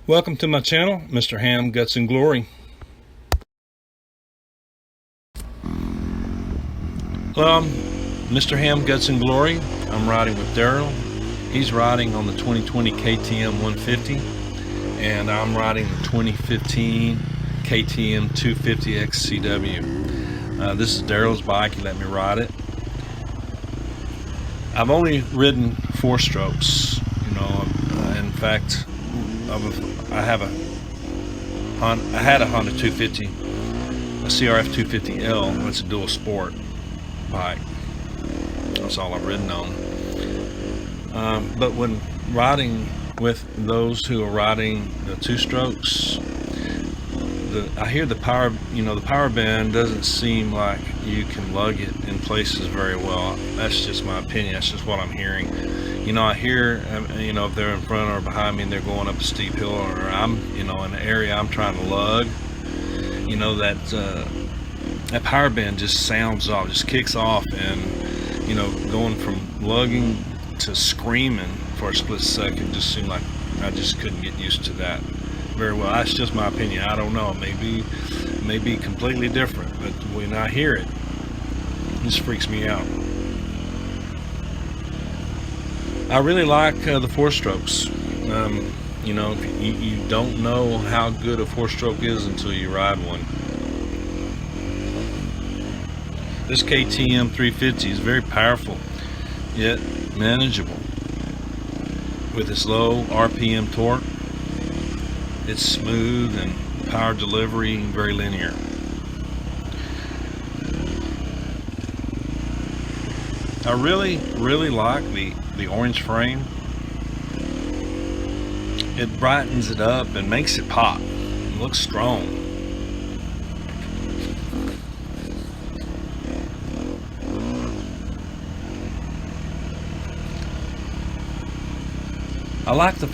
Welcome to my channel, MrHammGutsnGlory. Well, MrHammGutsnGlory. I'm riding with Darrell. He's riding on the 2020 KTM 150, and I'm riding the 2015 KTM 250 XCW. This is Darrell's bike. He let me ride it. I've only ridden 4 strokes. In fact, I had a Honda 250, a CRF 250L. It's a dual sport bike. That's all I've ridden on. But when riding with those who are riding the 2 strokes, I hear the power. The power band doesn't seem like you can lug it in places very well. That's just my opinion. That's just what I'm hearing. I hear, if they're in front or behind me and they're going up a steep hill, or I'm, in an area I'm trying to lug, that power band just sounds off, just kicks off, and, going from lugging to screaming for a split second just seemed like I just couldn't get used to that very well. That's just my opinion. I don't know. It may be completely different, but when I hear it, it just freaks me out. I really like the 4 strokes. You don't know how good a 4-stroke is until you ride one. This KTM 350 is very powerful, yet manageable. With its low RPM torque, it's smooth and power delivery very linear. I really like the orange frame. It brightens it up and makes it pop. It looks strong. I like the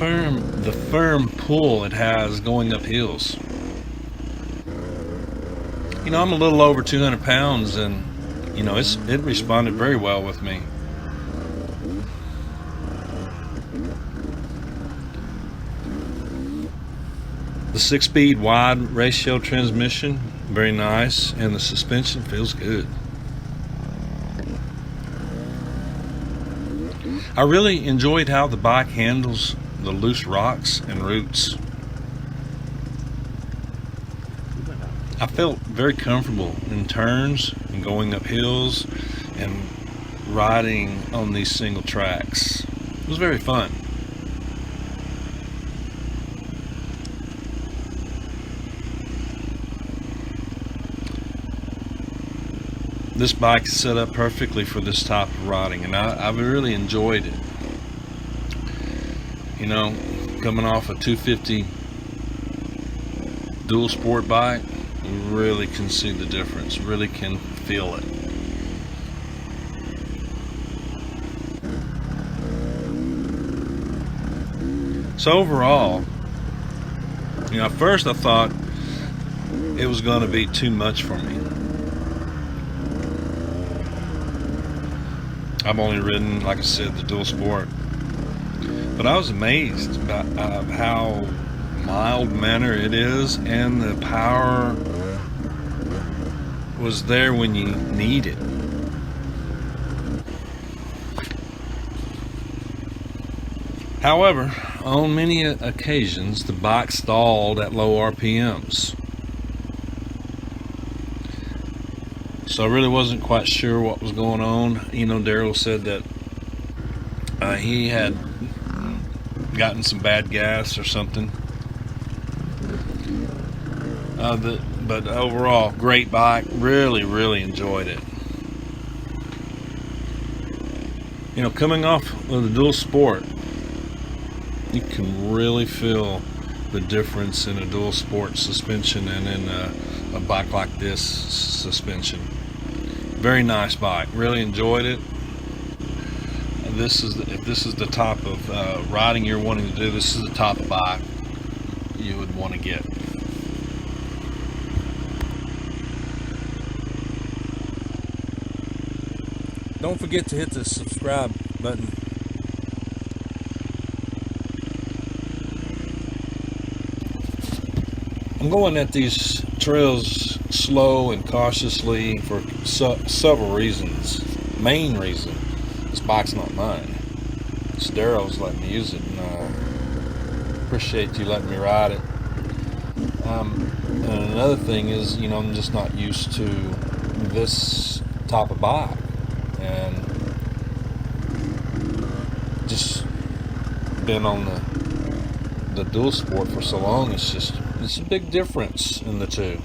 firm pull it has going up hills. I'm a little over 200 pounds, and it responded very well with me. The 6-speed wide ratio transmission, very nice, and the suspension feels good. I really enjoyed how the bike handles the loose rocks and roots. I felt very comfortable in turns and going up hills and riding on these single tracks. It was very fun. This bike is set up perfectly for this type of riding, and I've really enjoyed it. Coming off a 250 dual sport bike, you really can see the difference, really can feel it. So overall, at first I thought it was going to be too much for me. I've only ridden, like I said, the dual sport, but I was amazed about how mild-mannered it is, and the power was there when you need it. However, on many occasions the bike stalled at low RPMs, so I really wasn't quite sure what was going on. Darrell said that he had gotten some bad gas or something. But overall, great bike. Really enjoyed it. Coming off of the dual sport, you can really feel the difference in a dual sport suspension and in a bike like this suspension. Very nice bike. Really enjoyed it. If this is the type of riding you're wanting to do, this is the type of bike you would want to get. Don't forget to hit the subscribe button. I'm going at these trails slow and cautiously for several reasons. Main reason, this bike's not mine. It's Darrell's letting me use it, and I appreciate you letting me ride it. And another thing is, you know, I'm just not used to this type of bike, and just been on the dual sport for so long. It's a big difference in the two.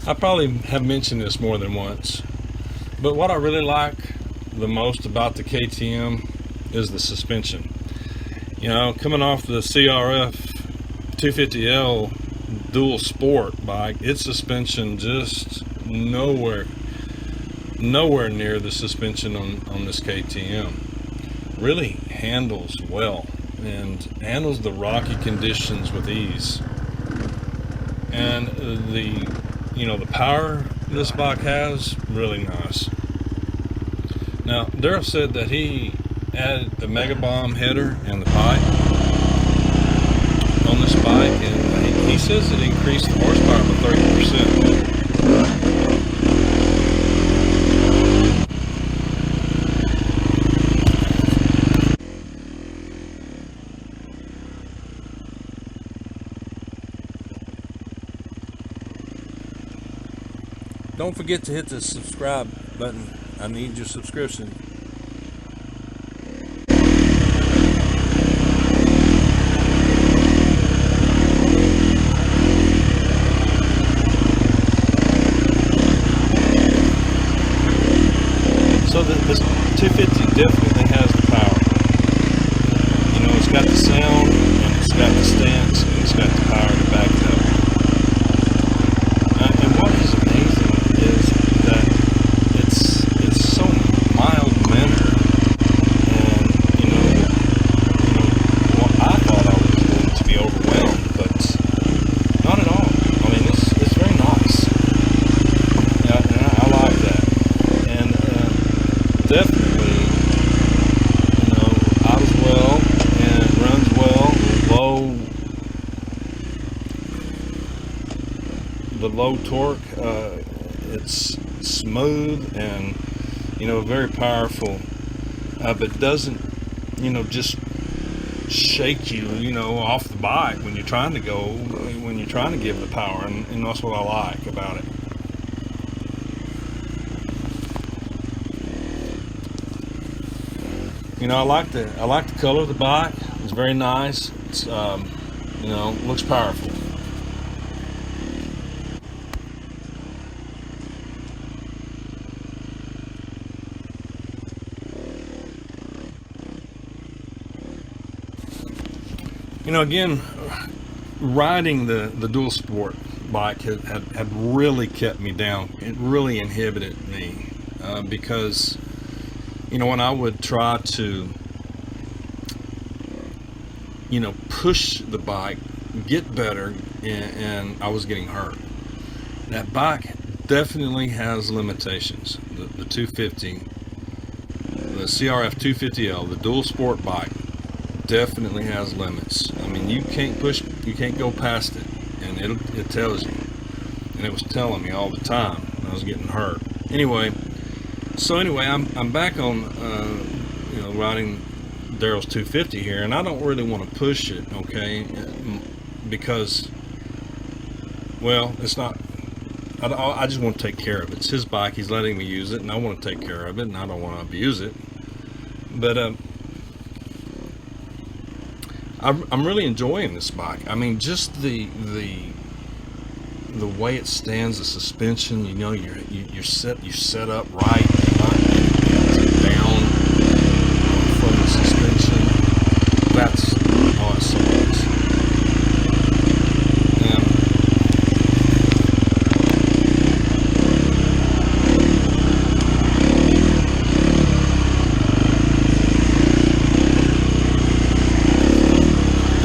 I probably have mentioned this more than once, but what I really like the most about the KTM is the suspension. You know, coming off the CRF 250L dual sport bike, its suspension just nowhere near the suspension on this KTM. Really handles well and handles the rocky conditions with ease. And the power this bike has, really nice. Now, Darrell said that he added the Mega Bomb header and the pipe on this bike, and he says it increased the horsepower by 30%. Don't forget to hit the subscribe button. I need your subscription. So this 250 definitely has the power. You know, it's got the sound, and it's got the stance, and it's got the power to back it up. And what is amazing is that it's so mild mannered, and well, I thought I was going to be overwhelmed, but not at all. I mean, it's very nice. Yeah, and I like that, and definitely, idles well and runs well. The low torque, it's smooth and very powerful, but doesn't just shake you off the bike when you're trying to give the power, and that's what I like about it. I like the color of the bike. It's very nice. It's looks powerful. Again, riding the dual sport bike had really kept me down. It really inhibited me because when I would try to push the bike, get better, and I was getting hurt. That bike definitely has limitations. The 250, the CRF 250L, the dual sport bike, definitely has limits. I mean, you can't go past it, and it tells you, and it was telling me all the time when I was getting hurt. Anyway, I'm back on riding Darrell's 250 here, and I don't really want to push it, okay, because, well, it's not. I just want to take care of it. It's his bike. He's letting me use it, and I want to take care of it, and I don't want to abuse it. But I'm really enjoying this bike. I mean, just the way it stands, the suspension. You're set up right, you're not down from the suspension. That's so nice.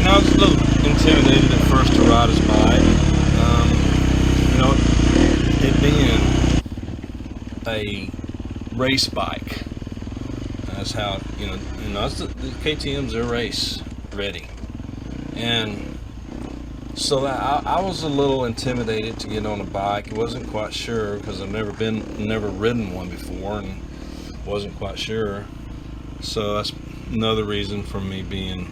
I was a little intimidated at first to ride his bike. It being a race bike, That's how, the KTM's are race ready. And so I was a little intimidated to get on a bike. I wasn't quite sure because I've never ridden one before and wasn't quite sure. So that's another reason for me being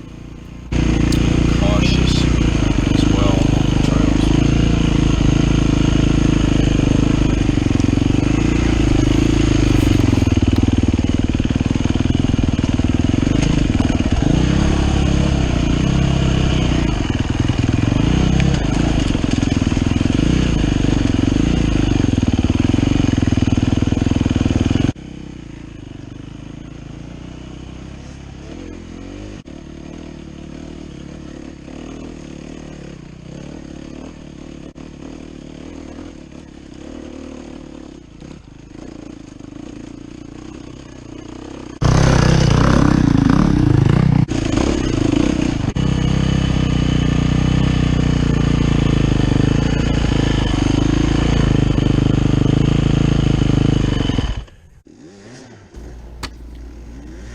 cautious as well on the trails.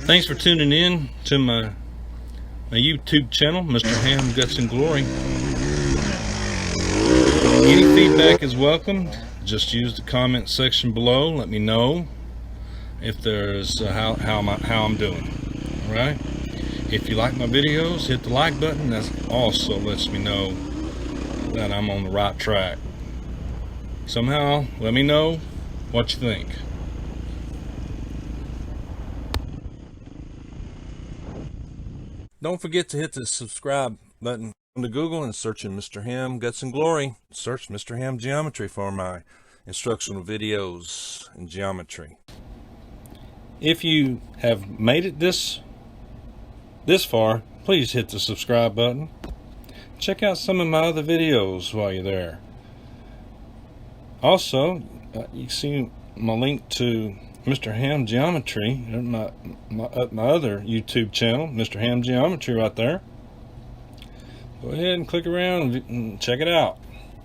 Thanks for tuning in to my YouTube channel, MrHammGutsnGlory. Any feedback is welcome. Just use the comment section below. Let me know if there's how I'm doing. All right. If you like my videos, hit the like button. That also lets me know that I'm on the right track. Somehow, let me know what you think. Don't forget to hit the subscribe button on the Google and search in MrHammGutsnGlory. Search Mr. Hamm Geometry for my instructional videos in geometry. If you have made it this far, please hit the subscribe button. Check out some of my other videos while you're there. Also, you see my link to Mr. Hamm Geometry, my other YouTube channel, Mr. Hamm Geometry, right there. Go ahead and click around and check it out.